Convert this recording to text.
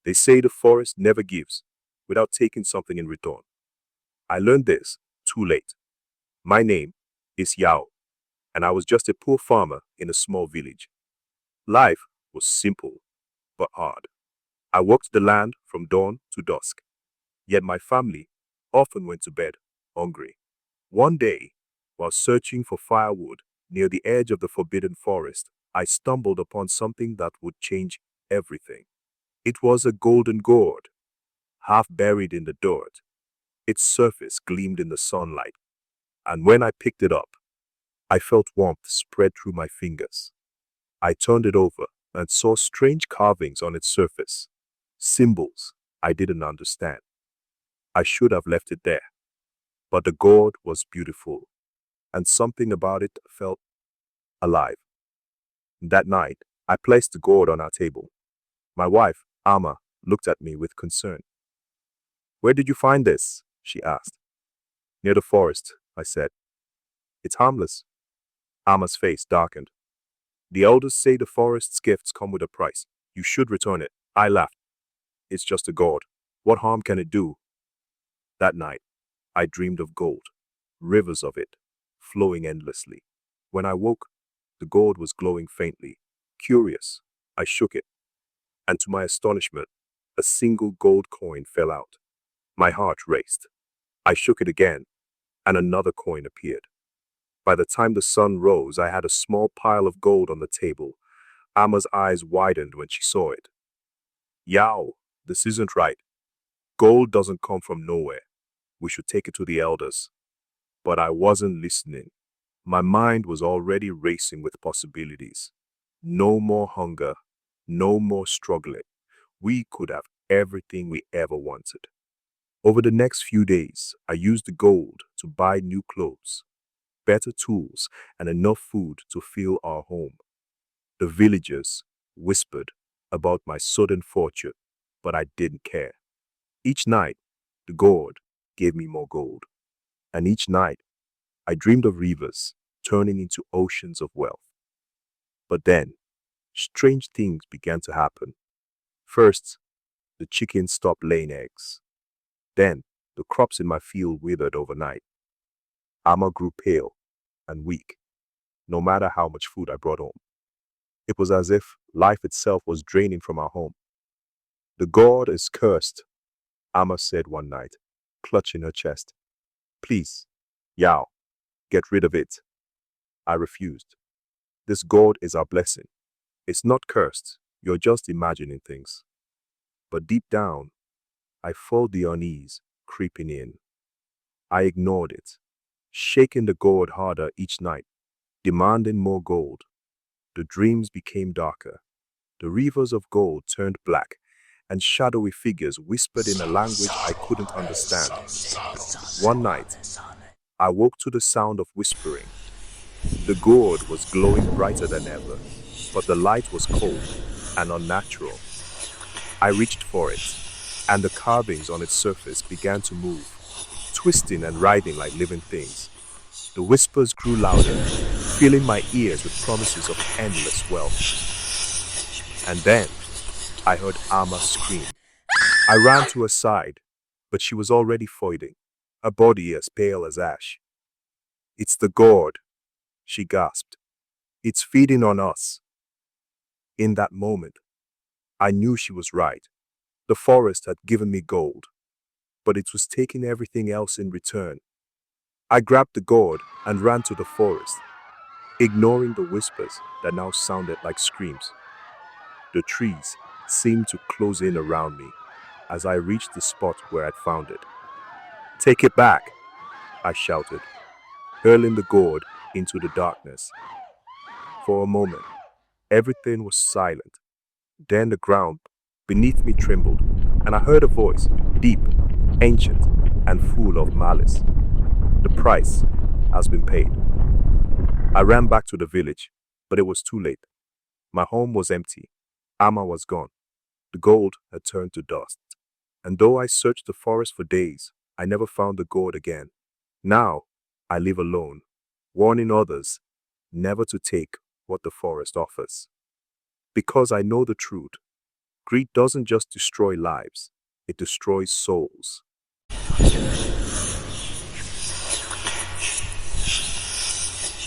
They say the forest never gives without taking something in return. I learned this too late. My name is Yao, and I was just a poor farmer in a small village. Life was simple but hard. I worked the land from dawn to dusk, yet my family often went to bed hungry. One day, while searching for firewood near the edge of the forbidden forest, I stumbled upon something that would change everything. It was a golden gourd, half buried in the dirt. Its surface gleamed in the sunlight, and when I picked it up, I felt warmth spread through my fingers. I turned it over and saw strange carvings on its surface, symbols I didn't understand. I should have left it there, but the gourd was beautiful, and something about it felt alive. That night, I placed the gourd on our table. My wife, Amma, looked at me with concern. "Where did you find this?" she asked. "Near the forest," I said. "It's harmless." Amma's face darkened. "The elders say the forest's gifts come with a price. You should return it." I laughed. "It's just a gourd. What harm can it do?" That night, I dreamed of gold, rivers of it, flowing endlessly. When I woke, the gourd was glowing faintly. Curious, I shook it, and to my astonishment, a single gold coin fell out. My heart raced. I shook it again, and another coin appeared. By the time the sun rose, I had a small pile of gold on the table. Amma's eyes widened when she saw it. "Yao, this isn't right. Gold doesn't come from nowhere. We should take it to the elders." But I wasn't listening. My mind was already racing with possibilities. No more hunger, no more struggling. We could have everything we ever wanted. Over the next few days, I used the gold to buy new clothes, better tools, and enough food to fill our home. The villagers whispered about my sudden fortune, but I didn't care. Each night, the gourd gave me more gold, and each night, I dreamed of rivers turning into oceans of wealth. But then, strange things began to happen. First, the chickens stopped laying eggs. Then, the crops in my field withered overnight. Amma grew pale and weak, no matter how much food I brought home. It was as if life itself was draining from our home. "The gourd is cursed," Amma said one night, clutching her chest. "Please, Yao, get rid of it." I refused. "This gourd is our blessing. It's not cursed. You're just imagining things." But deep down, I felt the unease creeping in. I ignored it, shaking the gourd harder each night, demanding more gold. The dreams became darker. The rivers of gold turned black, and shadowy figures whispered in a language I couldn't understand. One night, I woke to the sound of whispering. The gourd was glowing brighter than ever, but the light was cold and unnatural. I reached for it, and the carvings on its surface began to move, twisting and writhing like living things. The whispers grew louder, filling my ears with promises of endless wealth. And then, I heard Amma scream. I ran to her side, but she was already fading, her body as pale as ash. "It's the gourd," she gasped. "It's feeding on us." In that moment, I knew she was right. The forest had given me gold, but it was taking everything else in return. I grabbed the gourd and ran to the forest, ignoring the whispers that now sounded like screams. The trees seemed to close in around me as I reached the spot where I'd found it. "Take it back," I shouted, hurling the gourd into the darkness. For a moment, everything was silent. Then the ground beneath me trembled, and I heard a voice, deep, ancient, and full of malice. "The price has been paid." I ran back to the village, but it was too late. My home was empty. Amma was gone. The gold had turned to dust. And though I searched the forest for days, I never found the gourd again. Now, I live alone, warning others never to take what the forest offers. Because I know the truth. Greed doesn't just destroy lives, it destroys souls.